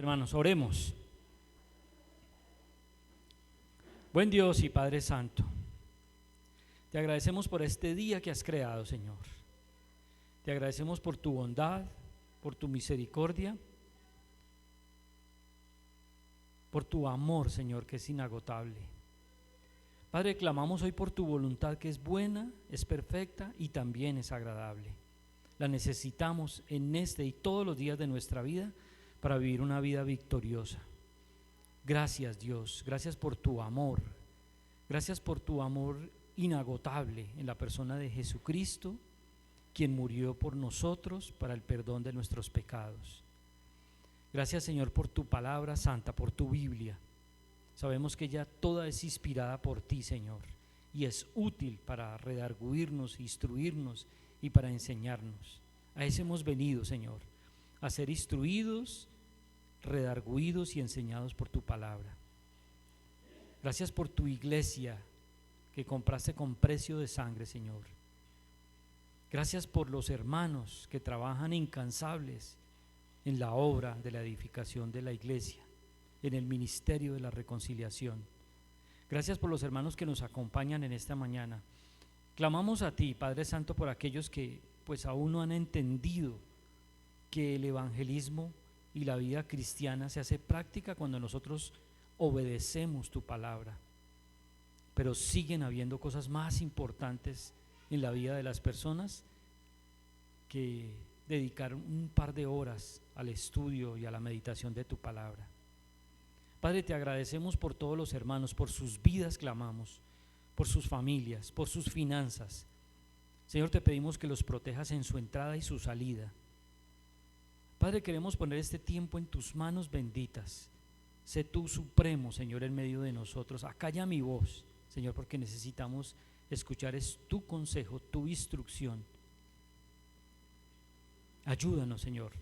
Hermanos, oremos. Buen Dios y Padre Santo, te agradecemos por este día que has creado, Señor. Te agradecemos por tu bondad, por tu misericordia, por tu amor, Señor, que es inagotable. Padre, clamamos hoy por tu voluntad, que es buena, es perfecta y también es agradable. La necesitamos en este y todos los días de nuestra vida para vivir una vida victoriosa. Gracias, Dios, gracias por tu amor inagotable en la persona de Jesucristo, quien murió por nosotros para el perdón de nuestros pecados. Gracias, Señor, por tu palabra santa, por tu Biblia. Sabemos que ella toda es inspirada por ti, Señor, y es útil para redarguirnos, instruirnos y para enseñarnos. A eso hemos venido, Señor, a ser instruidos, redarguidos y enseñados por tu palabra. Gracias por tu iglesia que compraste con precio de sangre, Señor. Gracias por los hermanos que trabajan incansables en la obra de la edificación de la iglesia, en el ministerio de la reconciliación. Gracias por los hermanos que nos acompañan en esta mañana. Clamamos a ti, Padre Santo, por aquellos que pues aún no han entendido que el evangelismo y la vida cristiana se hace práctica cuando nosotros obedecemos tu palabra. Pero siguen habiendo cosas más importantes en la vida de las personas que dedicar un par de horas al estudio y a la meditación de tu palabra. Padre, te agradecemos por todos los hermanos, por sus vidas clamamos, por sus familias, por sus finanzas. Señor, te pedimos que los protejas en su entrada y su salida. Padre, queremos poner este tiempo en tus manos benditas. Sé tú supremo, Señor, en medio de nosotros. Acalla mi voz, Señor, porque necesitamos escuchar es tu consejo, tu instrucción. Ayúdanos, Señor.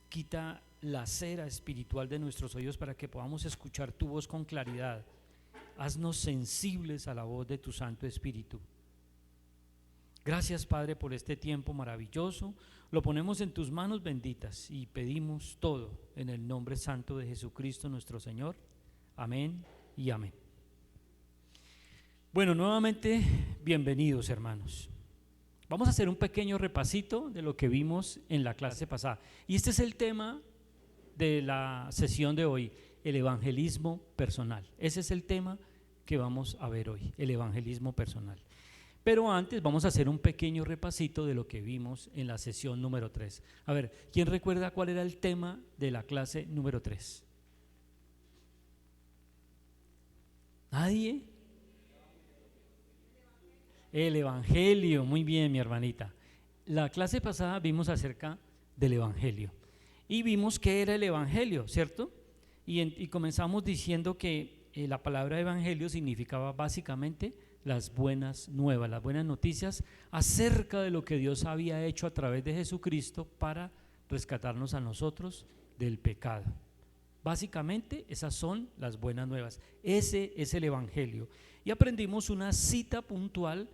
Quita la cera espiritual de nuestros oídos para que podamos escuchar tu voz con claridad. Haznos sensibles a la voz de tu Santo Espíritu. Gracias, Padre, por este tiempo maravilloso. Lo ponemos en tus manos benditas y pedimos todo en el nombre santo de Jesucristo nuestro Señor. Amén y amén. Bueno, nuevamente bienvenidos, hermanos. Vamos a hacer un pequeño repasito de lo que vimos en la clase pasada. Y este es el tema de la sesión de hoy, el evangelismo personal. Ese es el tema que vamos a ver hoy, el evangelismo personal. Pero antes vamos a hacer un pequeño repasito de lo que vimos en la sesión número 3. A ver, ¿quién recuerda cuál era el tema de la clase número 3? ¿Nadie? El evangelio, muy bien, mi hermanita. La clase pasada vimos acerca del evangelio y vimos qué era el evangelio, ¿cierto? Y comenzamos diciendo que la palabra evangelio significaba básicamente las buenas nuevas, las buenas noticias acerca de lo que Dios había hecho a través de Jesucristo para rescatarnos a nosotros del pecado. Básicamente esas son las buenas nuevas, ese es el evangelio. Y aprendimos una cita puntual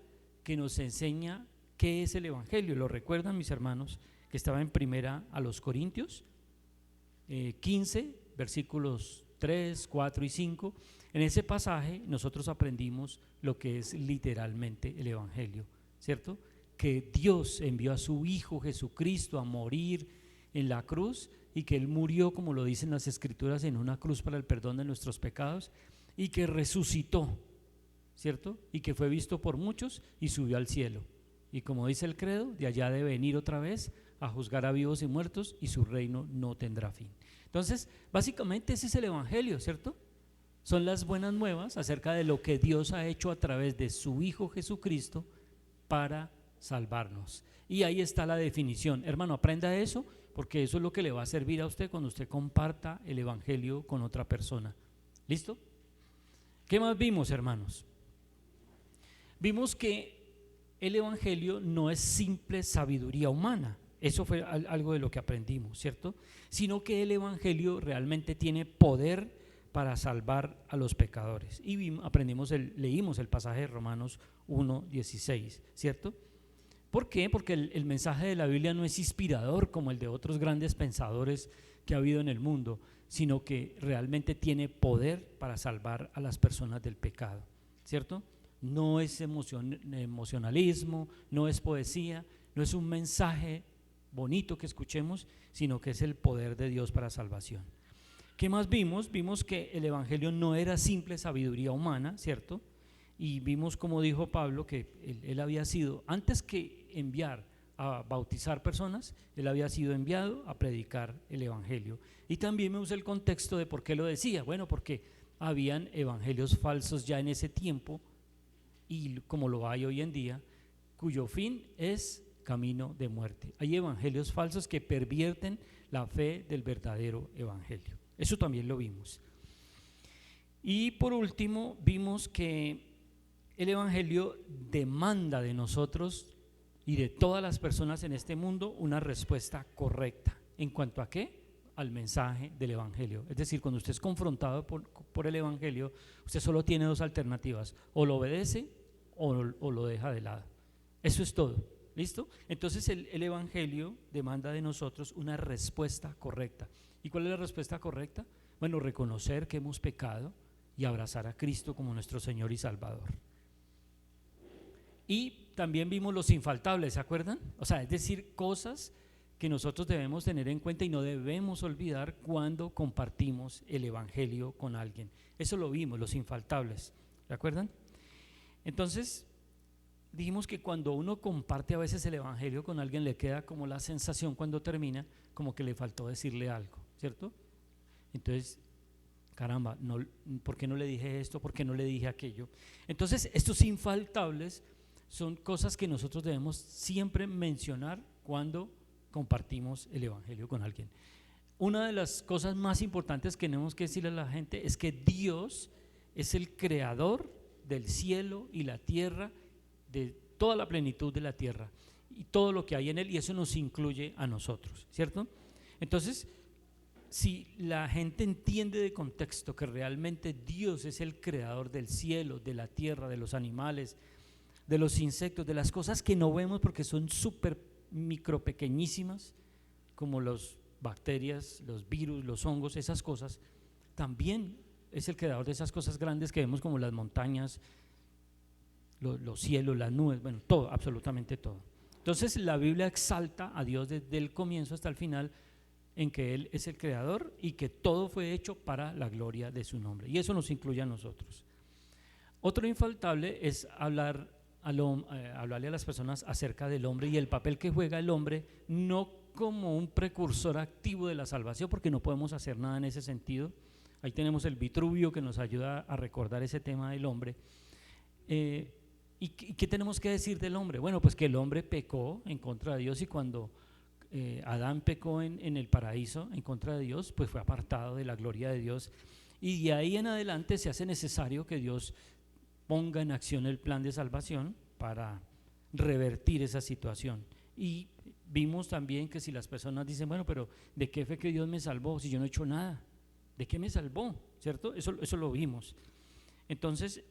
que nos enseña qué es el evangelio. ¿Lo recuerdan, mis hermanos? Que estaba en primera a los Corintios 15, versículos 3, 4 y 5. En ese pasaje nosotros aprendimos lo que es literalmente el evangelio, ¿cierto? Que Dios envió a su Hijo Jesucristo a morir en la cruz y que Él murió, como lo dicen las Escrituras, en una cruz para el perdón de nuestros pecados y que resucitó, ¿cierto? Y que fue visto por muchos y subió al cielo. Y como dice el credo, de allá debe venir otra vez a juzgar a vivos y muertos y su reino no tendrá fin. Entonces, básicamente ese es el evangelio, ¿cierto? Son las buenas nuevas acerca de lo que Dios ha hecho a través de su Hijo Jesucristo para salvarnos. Y ahí está la definición. Hermano, aprenda eso, porque eso es lo que le va a servir a usted cuando usted comparta el evangelio con otra persona. ¿Listo? ¿Qué más vimos, hermanos? Vimos que el evangelio no es simple sabiduría humana. Eso fue algo de lo que aprendimos, ¿cierto? Sino que el evangelio realmente tiene poder para salvar a los pecadores. Y leímos el pasaje de Romanos 1:16, ¿cierto? ¿Por qué? Porque el mensaje de la Biblia no es inspirador como el de otros grandes pensadores que ha habido en el mundo, sino que realmente tiene poder para salvar a las personas del pecado, ¿cierto? No es emocionalismo, no es poesía, no es un mensaje bonito que escuchemos, sino que es el poder de Dios para salvación. ¿Qué más vimos? Vimos que el evangelio no era simple sabiduría humana, ¿cierto? Y vimos, como dijo Pablo, que él había sido, antes que enviar a bautizar personas, él había sido enviado a predicar el evangelio. Y también me usé el contexto de por qué lo decía. Bueno, porque habían evangelios falsos ya en ese tiempo, y como lo hay hoy en día, cuyo fin es camino de muerte. Hay evangelios falsos que pervierten la fe del verdadero evangelio. Eso también lo vimos. Y por último, vimos que el evangelio demanda de nosotros y de todas las personas en este mundo una respuesta correcta. ¿En cuanto a qué? Al mensaje del evangelio. Es decir, cuando usted es confrontado por el evangelio, usted solo tiene dos alternativas: o lo obedece o lo deja de lado. Eso es todo. ¿Listo? Entonces el evangelio demanda de nosotros una respuesta correcta. ¿Y cuál es la respuesta correcta? Bueno, reconocer que hemos pecado y abrazar a Cristo como nuestro Señor y Salvador. Y también vimos los infaltables, ¿se acuerdan? O sea, es decir, cosas que nosotros debemos tener en cuenta y no debemos olvidar cuando compartimos el evangelio con alguien. Eso lo vimos, los infaltables, ¿se acuerdan? Entonces, dijimos que cuando uno comparte a veces el evangelio con alguien, le queda como la sensación cuando termina, como que le faltó decirle algo, ¿cierto? Entonces, caramba, no, ¿por qué no le dije esto? ¿Por qué no le dije aquello? Entonces, estos infaltables son cosas que nosotros debemos siempre mencionar cuando compartimos el evangelio con alguien. Una de las cosas más importantes que tenemos que decirle a la gente es que Dios es el creador del cielo y la tierra, de toda la plenitud de la tierra y todo lo que hay en él, y eso nos incluye a nosotros, ¿cierto? Entonces, si la gente entiende de contexto que realmente Dios es el creador del cielo, de la tierra, de los animales, de los insectos, de las cosas que no vemos porque son súper micro pequeñísimas, como las bacterias, los virus, los hongos, esas cosas, también es el creador de esas cosas grandes que vemos como las montañas, los cielos, las nubes, bueno, todo, absolutamente todo. Entonces la Biblia exalta a Dios desde el comienzo hasta el final, en que Él es el creador y que todo fue hecho para la gloria de su nombre, y eso nos incluye a nosotros. Otro infaltable es hablarle a las personas acerca del hombre y el papel que juega el hombre, no como un precursor activo de la salvación, porque no podemos hacer nada en ese sentido. Ahí tenemos el Vitruvio que nos ayuda a recordar ese tema del hombre. ¿Y qué tenemos que decir del hombre? Bueno, pues que el hombre pecó en contra de Dios, y cuando Adán pecó en el paraíso en contra de Dios, pues fue apartado de la gloria de Dios, y de ahí en adelante se hace necesario que Dios ponga en acción el plan de salvación para revertir esa situación. Y vimos también que si las personas dicen, bueno, pero ¿de qué fue que Dios me salvó si yo no he hecho nada? ¿De qué me salvó? ¿Cierto? Eso lo vimos. Entonces,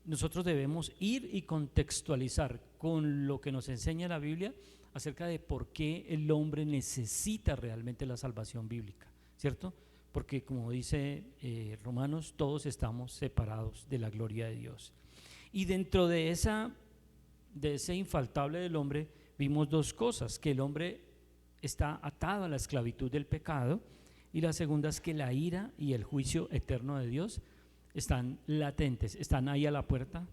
nosotros debemos ir y contextualizar con lo que nos enseña la Biblia acerca de por qué el hombre necesita realmente la salvación bíblica, ¿cierto? Porque como dice Romanos, todos estamos separados de la gloria de Dios. Y dentro de ese infaltable del hombre, vimos dos cosas: que el hombre está atado a la esclavitud del pecado, y la segunda es que la ira y el juicio eterno de Dios están latentes, están ahí a la puerta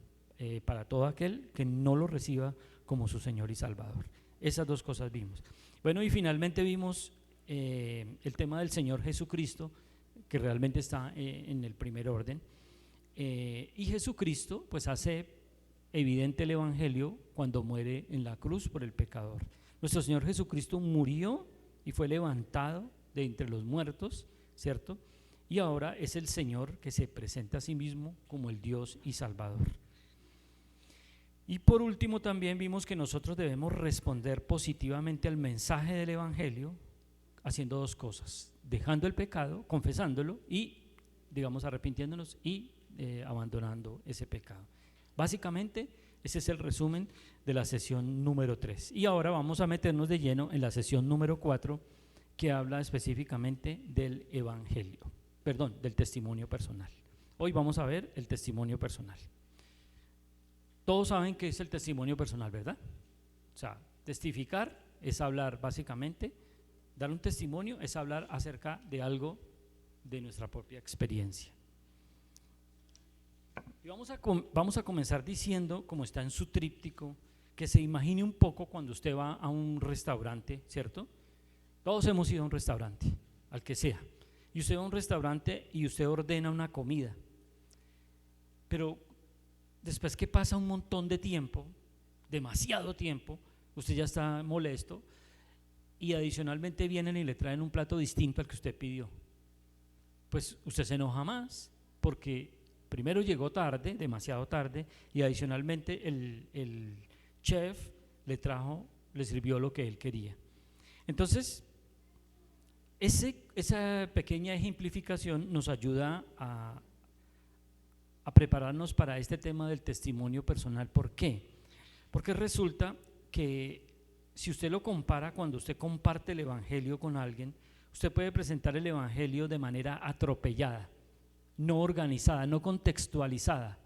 para todo aquel que no lo reciba como su Señor y Salvador. Esas dos cosas vimos. Bueno, y finalmente vimos el tema del Señor Jesucristo, que realmente está en el primer orden, y Jesucristo pues hace evidente el evangelio cuando muere en la cruz por el pecador. Nuestro Señor Jesucristo murió y fue levantado de entre los muertos, ¿cierto? Y ahora es el Señor que se presenta a sí mismo como el Dios y Salvador. Y por último también vimos que nosotros debemos responder positivamente al mensaje del evangelio haciendo dos cosas: dejando el pecado, confesándolo, y digamos arrepintiéndonos y abandonando ese pecado. Básicamente Ese es el resumen de la sesión número 3. Y ahora vamos a meternos de lleno en la sesión número 4, que habla específicamente del evangelio, perdón, del testimonio personal. Hoy vamos a ver el testimonio personal. Todos saben qué es el testimonio personal, ¿verdad? O sea, testificar es hablar básicamente, dar un testimonio es hablar acerca de algo de nuestra propia experiencia. Y vamos a comenzar diciendo, como está en su tríptico, que se imagine un poco cuando usted va a un restaurante, ¿cierto? Todos hemos ido a un restaurante, al que sea, y usted va a un restaurante y usted ordena una comida, pero después que pasa un montón de tiempo, demasiado tiempo, usted ya está molesto y adicionalmente vienen y le traen un plato distinto al que usted pidió. Pues usted se enoja más porque primero llegó tarde, demasiado tarde, y adicionalmente el chef le sirvió lo que él quería. Entonces, esa pequeña ejemplificación nos ayuda a prepararnos para este tema del testimonio personal. ¿Por qué? Porque resulta que si usted lo compara, cuando usted comparte el evangelio con alguien, usted puede presentar el evangelio de manera atropellada, no organizada, no contextualizada.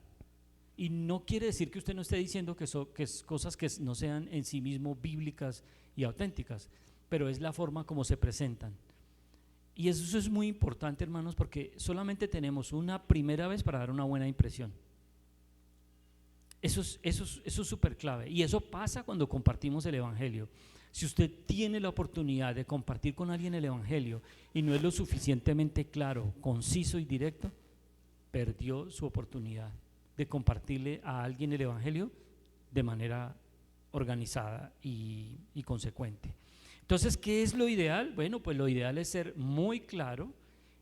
Y no quiere decir que usted no esté diciendo que es cosas que no sean en sí mismo bíblicas y auténticas, pero es la forma como se presentan. Y eso es muy importante, hermanos, porque solamente tenemos una primera vez para dar una buena impresión. Eso es súper clave, y eso pasa cuando compartimos el evangelio. Si usted tiene la oportunidad de compartir con alguien el evangelio y no es lo suficientemente claro, conciso y directo, perdió su oportunidad de compartirle a alguien el evangelio de manera organizada y consecuente. Entonces, ¿qué es lo ideal? Bueno, pues lo ideal es ser muy claro,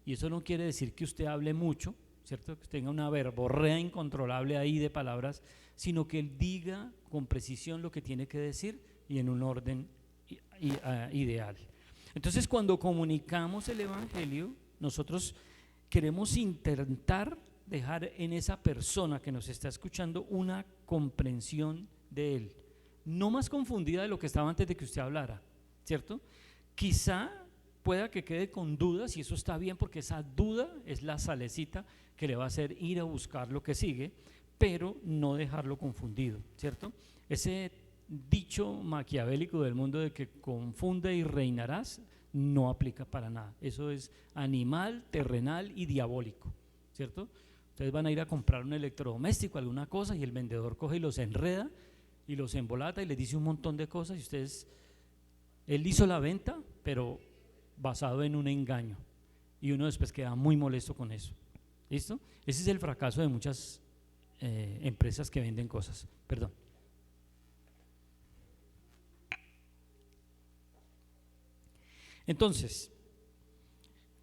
y eso no quiere decir que usted hable mucho, ¿cierto? Que tenga una verborrea incontrolable ahí de palabras, sino que él diga con precisión lo que tiene que decir y en un orden ideal. Entonces, cuando comunicamos el evangelio, nosotros queremos intentar dejar en esa persona que nos está escuchando una comprensión de él, no más confundida de lo que estaba antes de que usted hablara, ¿cierto? Quizá pueda que quede con dudas, y eso está bien, porque esa duda es la salecita que le va a hacer ir a buscar lo que sigue, pero no dejarlo confundido, ¿cierto? Ese dicho maquiavélico del mundo de que confunde y reinarás no aplica para nada. Eso es animal, terrenal y diabólico, ¿cierto? Ustedes van a ir a comprar un electrodoméstico, alguna cosa, y el vendedor coge y los enreda y los embolata y les dice un montón de cosas, y él hizo la venta, pero basado en un engaño, y uno después queda muy molesto con eso. ¿Listo? Ese es el fracaso de muchas empresas que venden cosas. Perdón. Entonces,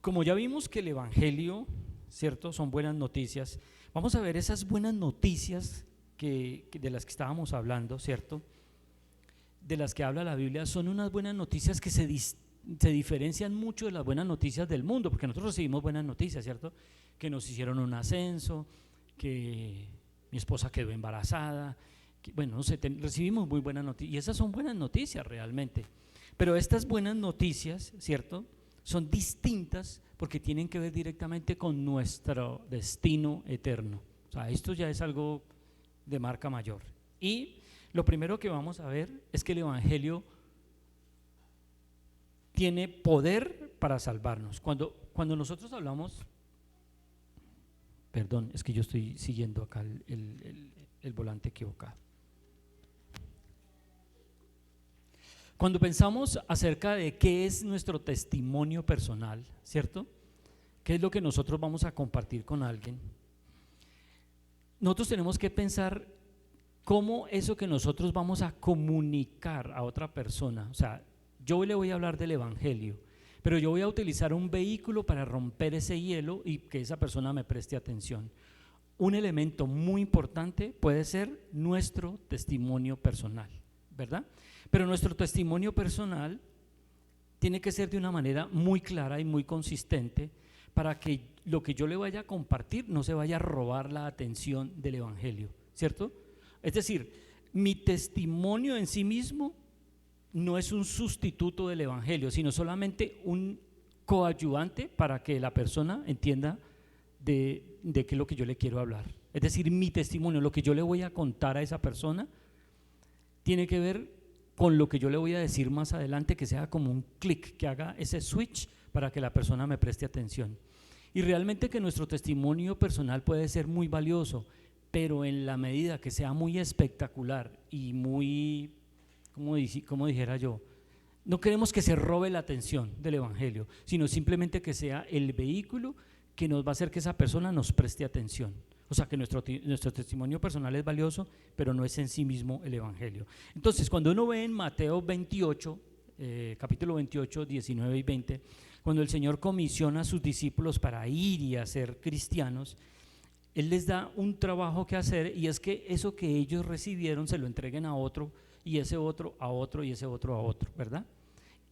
como ya vimos que el evangelio, ¿cierto?, son buenas noticias, vamos a ver esas buenas noticias de las que estábamos hablando, ¿cierto?, de las que habla la Biblia. Son unas buenas noticias que se diferencian mucho de las buenas noticias del mundo, porque nosotros recibimos buenas noticias, ¿cierto?, que nos hicieron un ascenso, que mi esposa quedó embarazada, bueno, no sé, recibimos muy buenas noticias, y esas son buenas noticias realmente, pero estas buenas noticias, ¿cierto?, son distintas porque tienen que ver directamente con nuestro destino eterno. O sea, esto ya es algo de marca mayor. Y lo primero que vamos a ver es que el evangelio tiene poder para salvarnos. Cuando nosotros hablamos, perdón, es que yo estoy siguiendo acá el volante equivocado. Cuando pensamos acerca de qué es nuestro testimonio personal, ¿cierto?, qué es lo que nosotros vamos a compartir con alguien, nosotros tenemos que pensar cómo eso que nosotros vamos a comunicar a otra persona, o sea, yo le voy a hablar del evangelio, pero yo voy a utilizar un vehículo para romper ese hielo y que esa persona me preste atención. Un elemento muy importante puede ser nuestro testimonio personal, ¿verdad? Pero nuestro testimonio personal tiene que ser de una manera muy clara y muy consistente para que lo que yo le vaya a compartir no se vaya a robar la atención del evangelio, ¿cierto? Es decir, mi testimonio en sí mismo no es un sustituto del evangelio, sino solamente un coadyuvante para que la persona entienda de qué es lo que yo le quiero hablar. Es decir, mi testimonio, lo que yo le voy a contar a esa persona, tiene que ver con lo que yo le voy a decir más adelante, que sea como un clic, que haga ese switch para que la persona me preste atención. Y realmente que nuestro testimonio personal puede ser muy valioso, pero en la medida que sea muy espectacular y muy, como dijera yo, no queremos que se robe la atención del evangelio, sino simplemente que sea el vehículo que nos va a hacer que esa persona nos preste atención. O sea, que nuestro testimonio personal es valioso, pero no es en sí mismo el evangelio. Entonces, cuando uno ve en Mateo 28, capítulo 28, 19 y 20, cuando el Señor comisiona a sus discípulos para ir y hacer cristianos, Él les da un trabajo que hacer, y es que eso que ellos recibieron se lo entreguen a otro, y ese otro a otro, y ese otro a otro, ¿verdad?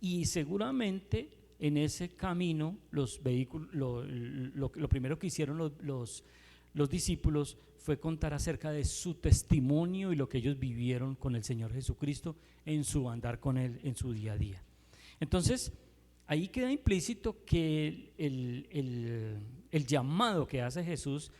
Y seguramente en ese camino los vehículos, lo primero que hicieron los discípulos fue contar acerca de su testimonio y lo que ellos vivieron con el Señor Jesucristo en su andar con Él en su día a día. Entonces, ahí queda implícito que el llamado que hace Jesús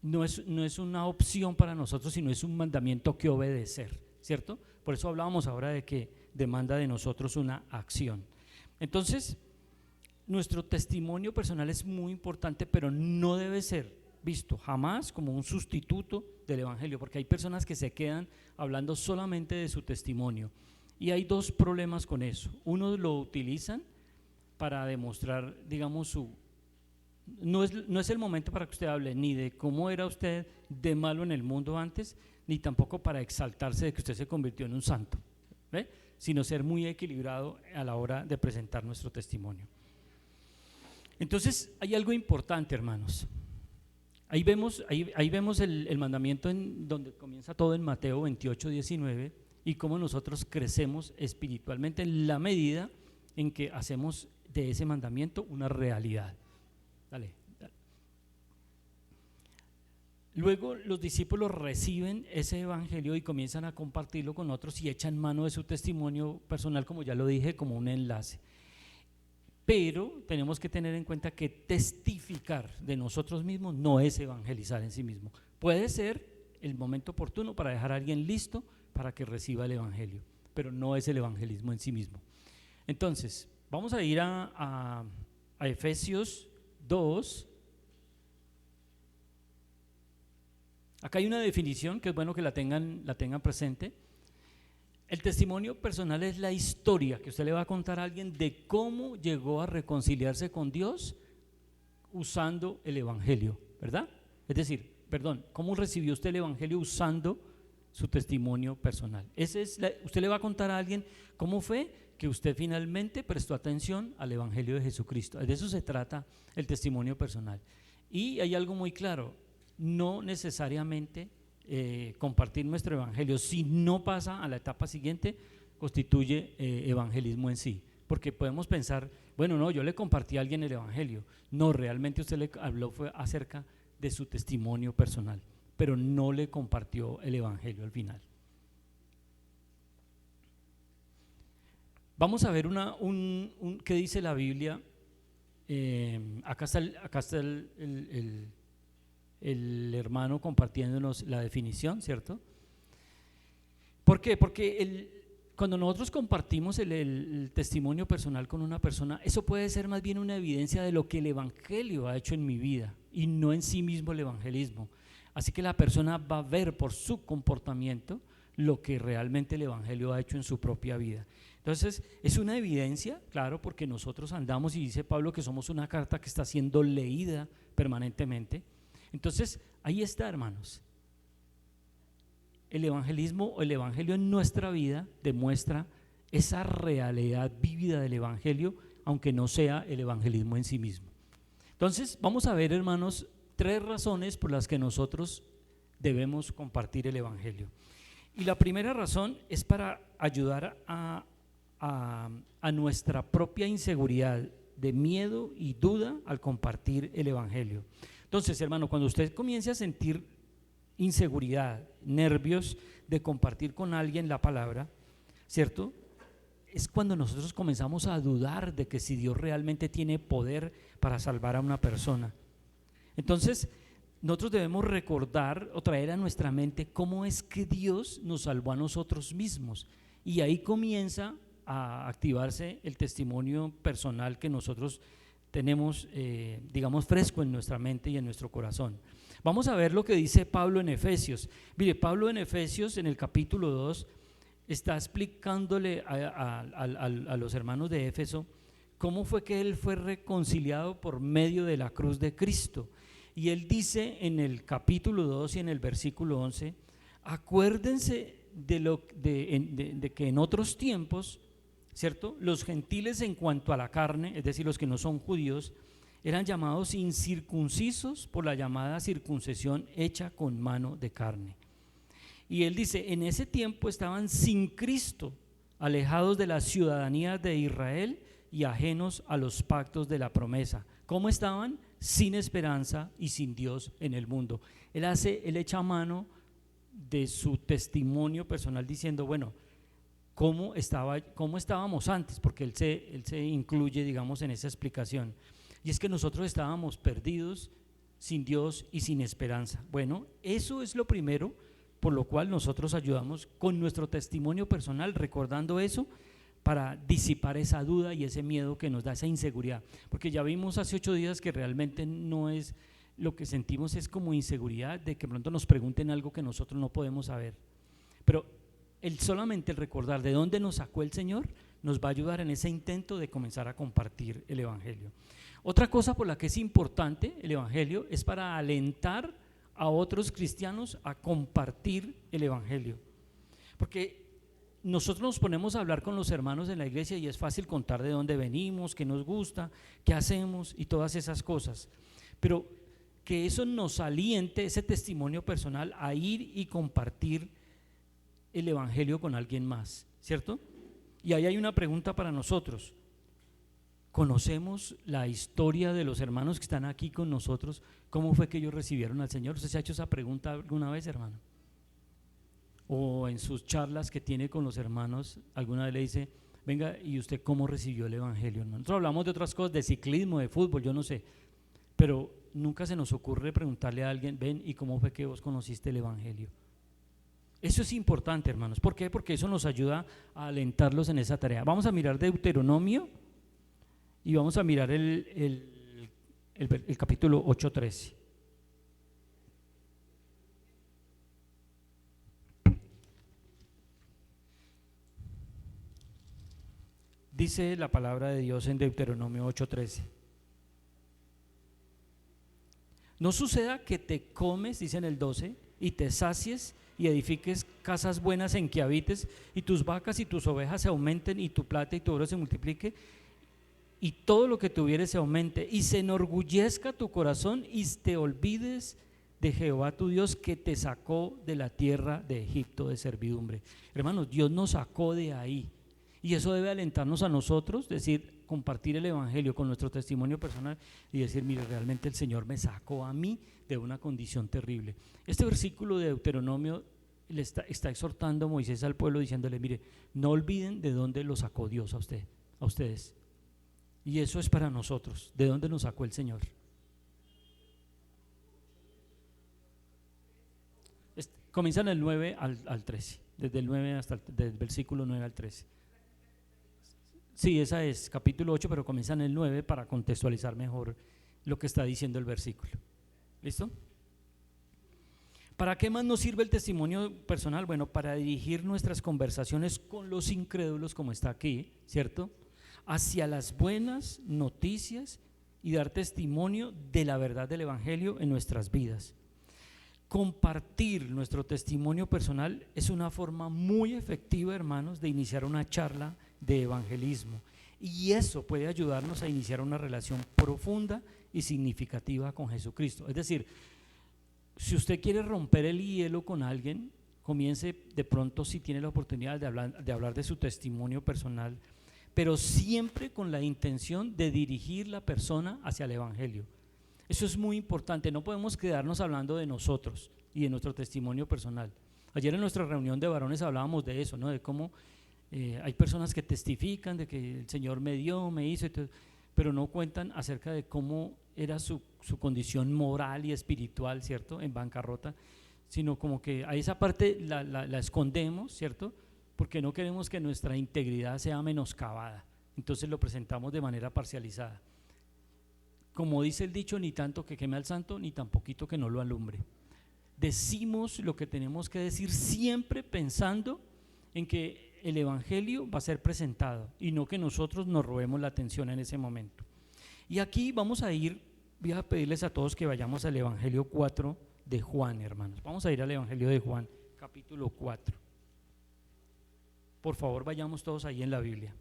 no es una opción para nosotros, sino es un mandamiento que obedecer, ¿cierto? Por eso hablábamos ahora de que demanda de nosotros una acción. Entonces, nuestro testimonio personal es muy importante, pero no debe ser visto jamás como un sustituto del evangelio, porque hay personas que se quedan hablando solamente de su testimonio, y hay dos problemas con eso. Uno, lo utilizan para demostrar, digamos, no es el momento para que usted hable ni de cómo era usted de malo en el mundo antes, ni tampoco para exaltarse de que usted se convirtió en un santo, ¿ve? Sino ser muy equilibrado a la hora de presentar nuestro testimonio. Entonces, hay algo importante, hermanos. Ahí vemos el mandamiento en donde comienza todo en Mateo 28, 19, y cómo nosotros crecemos espiritualmente en la medida en que hacemos de ese mandamiento una realidad. Dale. Luego los discípulos reciben ese evangelio y comienzan a compartirlo con otros y echan mano de su testimonio personal, como ya lo dije, como un enlace. Pero tenemos que tener en cuenta que testificar de nosotros mismos no es evangelizar en sí mismo. Puede ser el momento oportuno para dejar a alguien listo para que reciba el evangelio, pero no es el evangelismo en sí mismo. Entonces, vamos a ir a Efesios 2. Acá hay una definición que es bueno que la tengan presente. El testimonio personal es la historia que usted le va a contar a alguien de cómo llegó a reconciliarse con Dios usando el evangelio, ¿verdad? Es decir, cómo recibió usted el evangelio usando su testimonio personal. Usted le va a contar a alguien cómo fue que usted finalmente prestó atención al evangelio de Jesucristo. De eso se trata el testimonio personal. Y hay algo muy claro: no necesariamente compartir nuestro evangelio, si no pasa a la etapa siguiente, constituye evangelismo en sí, porque podemos pensar, bueno, no, yo le compartí a alguien el evangelio. No, realmente usted le habló fue acerca de su testimonio personal, pero no le compartió el evangelio al final. Vamos a ver qué dice la Biblia. Acá está el hermano compartiéndonos la definición, ¿cierto? ¿Por qué? Porque cuando nosotros compartimos el testimonio personal con una persona, eso puede ser más bien una evidencia de lo que el evangelio ha hecho en mi vida y no en sí mismo el evangelismo. Así que la persona va a ver por su comportamiento lo que realmente el evangelio ha hecho en su propia vida. Entonces, es una evidencia, claro, porque nosotros andamos, y dice Pablo que somos una carta que está siendo leída permanentemente. Entonces, ahí está, hermanos. El evangelismo o el evangelio en nuestra vida demuestra esa realidad vívida del evangelio, aunque no sea el evangelismo en sí mismo. Entonces, vamos a ver, hermanos, 3 razones por las que nosotros debemos compartir el evangelio. Y la primera razón es para ayudar a nuestra propia inseguridad de miedo y duda al compartir el evangelio. Entonces, hermano, cuando usted comience a sentir inseguridad, nervios de compartir con alguien la palabra, ¿cierto? Es cuando nosotros comenzamos a dudar de que si Dios realmente tiene poder para salvar a una persona. Entonces, nosotros debemos recordar o traer a nuestra mente cómo es que Dios nos salvó a nosotros mismos. Y ahí comienza a activarse el testimonio personal que nosotros tenemos, digamos, fresco en nuestra mente y en nuestro corazón. Vamos a ver lo que dice Pablo en Efesios. Mire, Pablo en Efesios, en el capítulo 2, está explicándole a los hermanos de Éfeso cómo fue que él fue reconciliado por medio de la cruz de Cristo. Y él dice en el capítulo 2 y en el versículo 11, acuérdense de que en otros tiempos, ¿cierto?, los gentiles en cuanto a la carne, es decir, los que no son judíos, eran llamados incircuncisos por la llamada circuncisión hecha con mano de carne. Y él dice, en ese tiempo estaban sin Cristo, alejados de la ciudadanía de Israel y ajenos a los pactos de la promesa. ¿Cómo estaban? Sin esperanza y sin Dios en el mundo. Él echa mano de su testimonio personal diciendo, bueno, ¿cómo estábamos antes? Porque él se incluye, digamos, en esa explicación. Y es que nosotros estábamos perdidos, sin Dios y sin esperanza. Bueno, eso es lo primero por lo cual nosotros ayudamos con nuestro testimonio personal, recordando eso, para disipar esa duda y ese miedo que nos da, esa inseguridad. Porque ya vimos hace 8 días que realmente no es, lo que sentimos es como inseguridad de que pronto nos pregunten algo que nosotros no podemos saber. Pero solamente el recordar de dónde nos sacó el Señor nos va a ayudar en ese intento de comenzar a compartir el Evangelio. Otra cosa por la que es importante el Evangelio es para alentar a otros cristianos a compartir el Evangelio. Porque nosotros nos ponemos a hablar con los hermanos en la iglesia y es fácil contar de dónde venimos, qué nos gusta, qué hacemos y todas esas cosas. Pero que eso nos aliente, ese testimonio personal, a ir y compartir el Evangelio con alguien más, ¿cierto? Y ahí hay una pregunta para nosotros. ¿Conocemos la historia de los hermanos que están aquí con nosotros? ¿Cómo fue que ellos recibieron al Señor? ¿Usted se ha hecho esa pregunta alguna vez, hermano? O en sus charlas que tiene con los hermanos, alguna vez le dice, venga, ¿y usted cómo recibió el Evangelio, hermano? Nosotros hablamos de otras cosas, de ciclismo, de fútbol, yo no sé, pero nunca se nos ocurre preguntarle a alguien, ven, ¿y cómo fue que vos conociste el Evangelio? Eso es importante, hermanos. ¿Por qué? Porque eso nos ayuda a alentarlos en esa tarea. Vamos a mirar Deuteronomio y vamos a mirar el capítulo 8:13. Dice la palabra de Dios en Deuteronomio 8:13. No suceda que te comes, dice en el 12, y te sacies y edifiques casas buenas en que habites, y tus vacas y tus ovejas se aumenten, y tu plata y tu oro se multiplique, y todo lo que tuvieres se aumente, y se enorgullezca tu corazón, y te olvides de Jehová tu Dios, que te sacó de la tierra de Egipto de servidumbre. Hermanos, Dios nos sacó de ahí, y eso debe alentarnos a nosotros, decir, compartir el Evangelio con nuestro testimonio personal y decir, mire, realmente el Señor me sacó a mí de una condición terrible. Este versículo de Deuteronomio le está exhortando Moisés al pueblo diciéndole, mire, no olviden de dónde lo sacó Dios a ustedes. Y eso es para nosotros, de dónde nos sacó el Señor. Comienza en el 9 al 13, desde el 9 hasta del versículo 9 al 13. Sí, esa es capítulo 8, pero comienza en el 9 para contextualizar mejor lo que está diciendo el versículo. ¿Listo? ¿Para qué más nos sirve el testimonio personal? Bueno, para dirigir nuestras conversaciones con los incrédulos, como está aquí, ¿cierto?, hacia las buenas noticias y dar testimonio de la verdad del Evangelio en nuestras vidas. Compartir nuestro testimonio personal es una forma muy efectiva, hermanos, de iniciar una charla de evangelismo, y eso puede ayudarnos a iniciar una relación profunda y significativa con Jesucristo. Es decir, si usted quiere romper el hielo con alguien, comience de pronto, si tiene la oportunidad de hablar de su testimonio personal, pero siempre con la intención de dirigir la persona hacia el Evangelio. Eso es muy importante, no podemos quedarnos hablando de nosotros y de nuestro testimonio personal. Ayer en nuestra reunión de varones hablábamos de eso, ¿no? De cómo hay personas que testifican de que el Señor me dio, me hizo, pero no cuentan acerca de cómo era su condición moral y espiritual, ¿cierto? En bancarrota, sino como que a esa parte la escondemos, ¿cierto? Porque no queremos que nuestra integridad sea menoscabada, entonces lo presentamos de manera parcializada. Como dice el dicho, ni tanto que queme al santo, ni tan poquito que no lo alumbre. Decimos lo que tenemos que decir siempre pensando en que el evangelio va a ser presentado y no que nosotros nos robemos la atención en ese momento. Y aquí vamos a ir, voy a pedirles a todos que vayamos al evangelio 4 de Juan, hermanos. Vamos a ir al evangelio de Juan, capítulo 4. Por favor, vayamos todos ahí en la Biblia.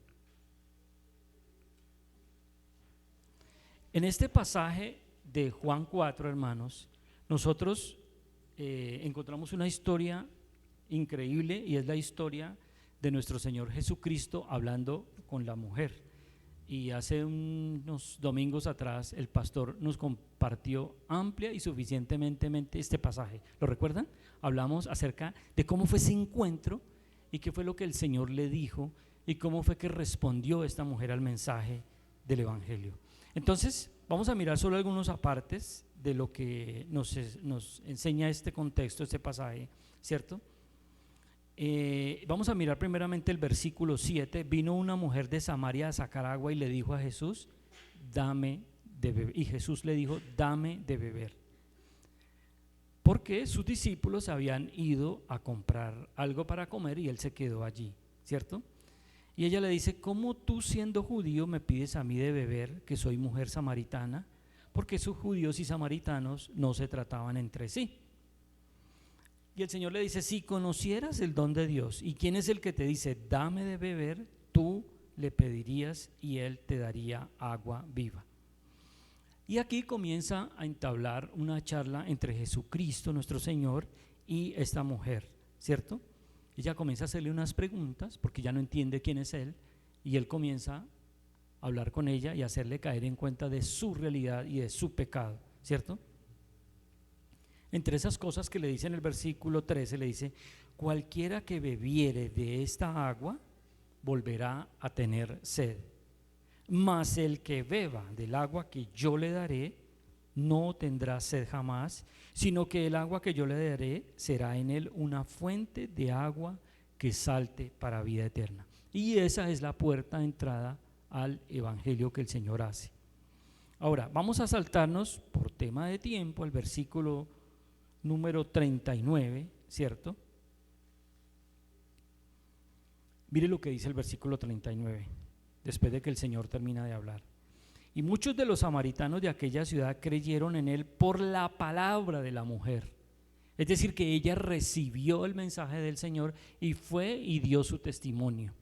En este pasaje de Juan 4, hermanos, nosotros encontramos una historia increíble, y es la historia de nuestro Señor Jesucristo hablando con la mujer. Y hace unos domingos atrás el pastor nos compartió amplia y suficientemente este pasaje. ¿Lo recuerdan? Hablamos acerca de cómo fue ese encuentro y qué fue lo que el Señor le dijo y cómo fue que respondió esta mujer al mensaje del evangelio. Entonces vamos a mirar solo algunos apartes de lo que nos enseña este contexto, este pasaje, ¿cierto? Vamos a mirar primeramente el versículo 7. Vino una mujer de Samaria a sacar agua y le dijo a Jesús, dame de beber. Y Jesús le dijo, dame de beber. Porque sus discípulos habían ido a comprar algo para comer y él se quedó allí, ¿cierto? Y ella le dice, ¿cómo tú siendo judío me pides a mí de beber, que soy mujer samaritana? Porque sus judíos y samaritanos no se trataban entre sí. Y el Señor le dice, si conocieras el don de Dios y quién es el que te dice, dame de beber, tú le pedirías y él te daría agua viva. Y aquí comienza a entablar una charla entre Jesucristo, nuestro Señor, y esta mujer, ¿cierto? Ella comienza a hacerle unas preguntas porque ya no entiende quién es él, y él comienza a hablar con ella y a hacerle caer en cuenta de su realidad y de su pecado, ¿cierto? Entre esas cosas que le dice en el versículo 13, le dice, cualquiera que bebiere de esta agua volverá a tener sed, mas el que beba del agua que yo le daré no tendrá sed jamás, sino que el agua que yo le daré será en él una fuente de agua que salte para vida eterna. Y esa es la puerta de entrada al evangelio que el Señor hace. Ahora, vamos a saltarnos por tema de tiempo al versículo número 39, ¿cierto? Mire lo que dice el versículo 39, después de que el Señor termina de hablar. Y muchos de los samaritanos de aquella ciudad creyeron en él por la palabra de la mujer. Es decir, que ella recibió el mensaje del Señor y fue y dio su testimonio.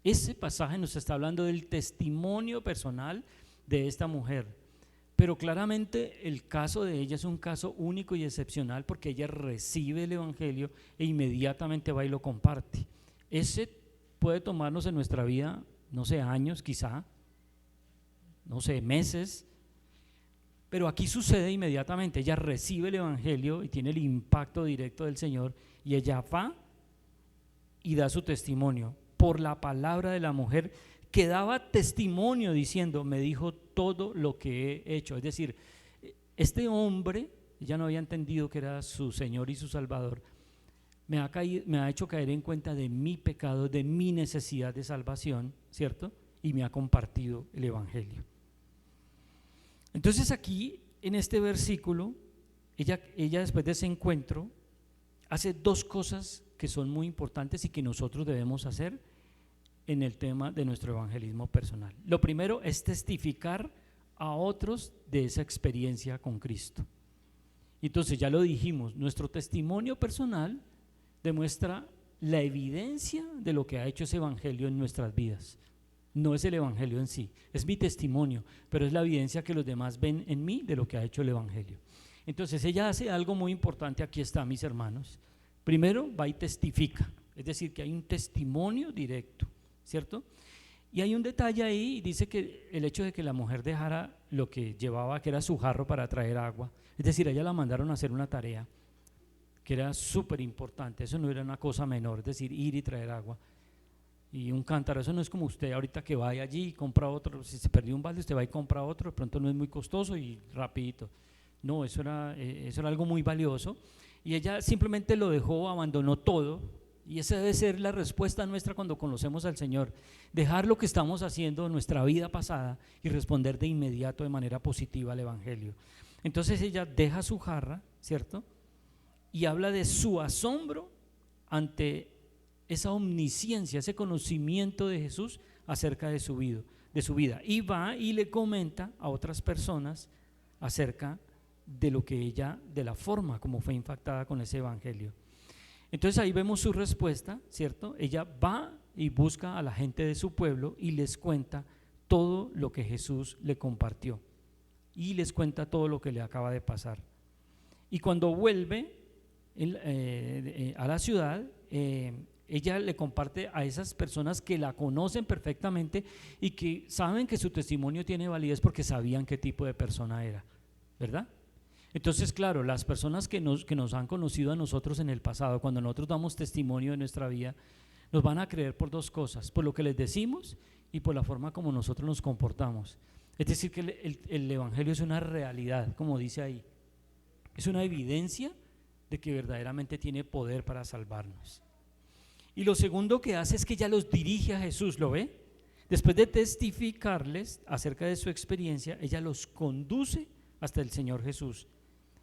Ese pasaje nos está hablando del testimonio personal de esta mujer. Pero claramente el caso de ella es un caso único y excepcional porque ella recibe el evangelio e inmediatamente va y lo comparte. Ese puede tomarnos en nuestra vida, no sé, años quizá, no sé, meses, pero aquí sucede inmediatamente. Ella recibe el evangelio y tiene el impacto directo del Señor y ella va y da su testimonio por la palabra de la mujer que daba testimonio diciendo, me dijo todo lo que he hecho. Es decir, este hombre ya no había entendido que era su Señor y su Salvador, me ha hecho caer en cuenta de mi pecado, de mi necesidad de salvación, ¿cierto? Y me ha compartido el evangelio. Entonces aquí en este versículo ella después de ese encuentro hace dos cosas que son muy importantes y que nosotros debemos hacer en el tema de nuestro evangelismo personal. Lo primero es testificar a otros de esa experiencia con Cristo. Entonces ya lo dijimos, nuestro testimonio personal demuestra la evidencia de lo que ha hecho ese evangelio en nuestras vidas. No es el evangelio en sí, es mi testimonio, pero es la evidencia que los demás ven en mí de lo que ha hecho el evangelio. Entonces ella hace algo muy importante, aquí está, mis hermanos. Primero va y testifica, es decir, que hay un testimonio directo, ¿cierto? Y hay un detalle ahí, dice que el hecho de que la mujer dejara lo que llevaba, que era su jarro para traer agua. Es decir, a ella la mandaron a hacer una tarea que era súper importante, eso no era una cosa menor, es decir, ir y traer agua. Y un cántaro, eso no es como usted ahorita que vaya allí y compra otro, si se perdió un balde usted va y compra otro, de pronto no es muy costoso y rapidito. No, eso era algo muy valioso y ella simplemente lo dejó, abandonó todo. Y esa debe ser la respuesta nuestra cuando conocemos al Señor, dejar lo que estamos haciendo en nuestra vida pasada y responder de inmediato de manera positiva al Evangelio. Entonces ella deja su jarra, ¿cierto? Y habla de su asombro ante esa omnisciencia, ese conocimiento de Jesús acerca de su vida. Y va y le comenta a otras personas acerca de lo que ella, de la forma como fue impactada con ese Evangelio. Entonces ahí vemos su respuesta, ¿cierto? Ella va y busca a la gente de su pueblo y les cuenta todo lo que Jesús le compartió y les cuenta todo lo que le acaba de pasar. Y cuando vuelve a la ciudad, ella le comparte a esas personas que la conocen perfectamente y que saben que su testimonio tiene validez porque sabían qué tipo de persona era, ¿verdad? Entonces, claro, las personas que nos han conocido a nosotros en el pasado, cuando nosotros damos testimonio de nuestra vida, nos van a creer por dos cosas: por lo que les decimos y por la forma como nosotros nos comportamos. Es decir, que el Evangelio es una realidad, como dice ahí, es una evidencia de que verdaderamente tiene poder para salvarnos. Y lo segundo que hace es que ella los dirige a Jesús, ¿lo ve? Después de testificarles acerca de su experiencia, ella los conduce hasta el Señor Jesús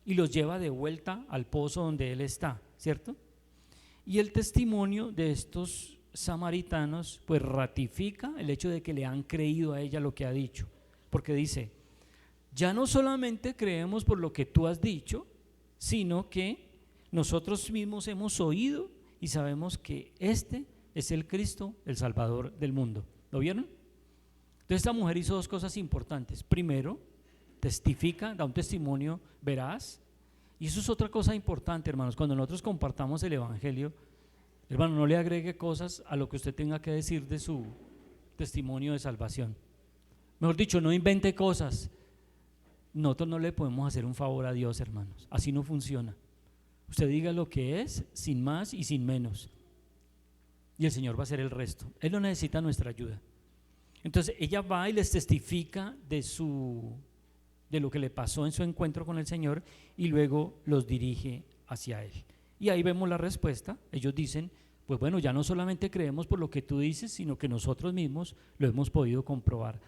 y los lleva de vuelta al pozo donde Él está, ¿cierto? Y el testimonio de estos samaritanos pues ratifica el hecho de que le han creído a ella lo que ha dicho, porque dice: ya no solamente creemos por lo que tú has dicho, sino que nosotros mismos hemos oído y sabemos que este es el Cristo, el Salvador del mundo. ¿Lo vieron? Entonces esta mujer hizo dos cosas importantes. Primero, testifica, da un testimonio veraz, y eso es otra cosa importante, hermanos. Cuando nosotros compartamos el Evangelio, hermano, no le agregue cosas a lo que usted tenga que decir de su testimonio de salvación. Mejor dicho, no invente cosas. Nosotros no le podemos hacer un favor a Dios, hermanos, así no funciona. Usted diga lo que es, sin más y sin menos, y el Señor va a hacer el resto. Él no necesita nuestra ayuda. Entonces ella va y les testifica de lo que le pasó en su encuentro con el Señor y luego los dirige hacia Él. Y ahí vemos la respuesta. Ellos dicen: pues bueno, ya no solamente creemos por lo que tú dices, sino que nosotros mismos lo hemos podido comprobar.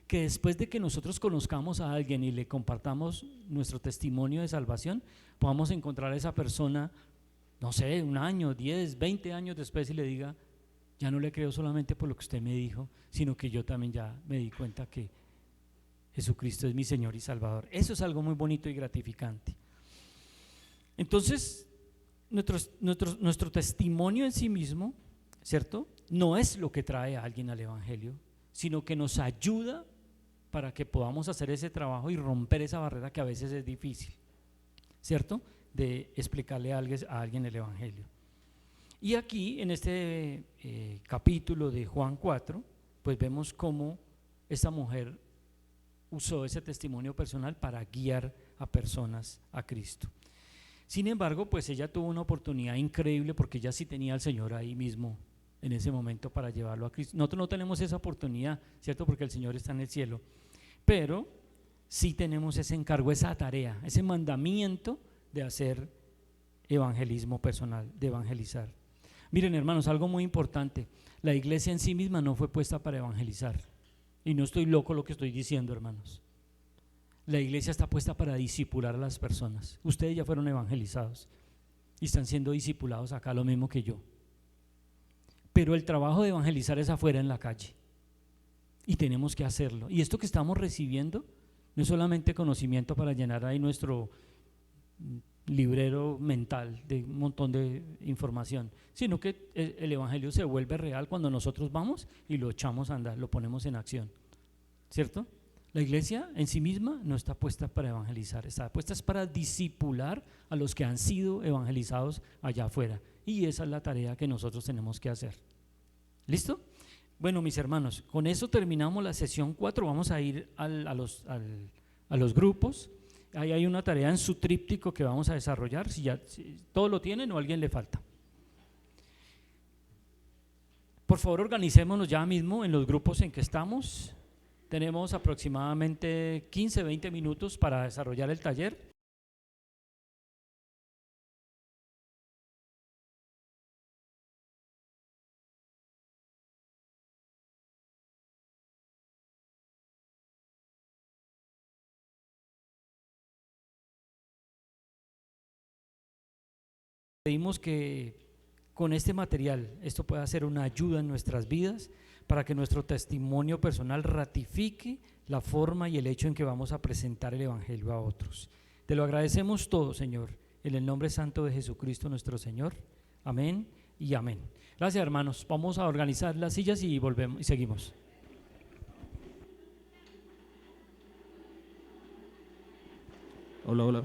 Que después de que nosotros conozcamos a alguien y le compartamos nuestro testimonio de salvación, podamos encontrar a esa persona, no sé, 1 año, 10, 20 años después y le diga: ya no le creo solamente por lo que usted me dijo, sino que yo también ya me di cuenta que Jesucristo es mi Señor y Salvador. Eso es algo muy bonito y gratificante. Entonces, nuestro testimonio en sí mismo, ¿cierto?, no es lo que trae a alguien al Evangelio, sino que nos ayuda para que podamos hacer ese trabajo y romper esa barrera que a veces es difícil, ¿cierto?, de explicarle a alguien el Evangelio. Y aquí en este capítulo de Juan 4, pues vemos cómo esta mujer usó ese testimonio personal para guiar a personas a Cristo. Sin embargo, pues ella tuvo una oportunidad increíble porque ella sí tenía al Señor ahí mismo en ese momento para llevarlo a Cristo. Nosotros no tenemos esa oportunidad, ¿cierto?, porque el Señor está en el cielo, pero sí tenemos ese encargo, esa tarea, ese mandamiento de hacer evangelismo personal, de evangelizar. Miren, hermanos, algo muy importante: la iglesia en sí misma no fue puesta para evangelizar, y no estoy loco lo que estoy diciendo, hermanos. La iglesia está puesta para discipular a las personas. Ustedes ya fueron evangelizados y están siendo discipulados acá, lo mismo que yo. Pero el trabajo de evangelizar es afuera en la calle y tenemos que hacerlo. Y esto que estamos recibiendo no es solamente conocimiento para llenar ahí nuestro librero mental de un montón de información, sino que el Evangelio se vuelve real cuando nosotros vamos y lo echamos a andar, lo ponemos en acción, ¿cierto? La iglesia en sí misma no está puesta para evangelizar, está puesta para discipular a los que han sido evangelizados allá afuera, y esa es la tarea que nosotros tenemos que hacer. ¿Listo? Bueno, mis hermanos, con eso terminamos la sesión 4. Vamos a ir a los grupos. Ahí hay una tarea en su tríptico que vamos a desarrollar. Si todo lo tienen o a alguien le falta. Por favor, organicémonos ya mismo en los grupos en que estamos. Tenemos aproximadamente 15, 20 minutos para desarrollar el taller. Pedimos que con este material esto pueda ser una ayuda en nuestras vidas para que nuestro testimonio personal ratifique la forma y el hecho en que vamos a presentar el Evangelio a otros. Te lo agradecemos todo, Señor, en el nombre santo de Jesucristo nuestro Señor. Amén y amén. Gracias, hermanos. Vamos a organizar las sillas y volvemos y seguimos. Hola, hola.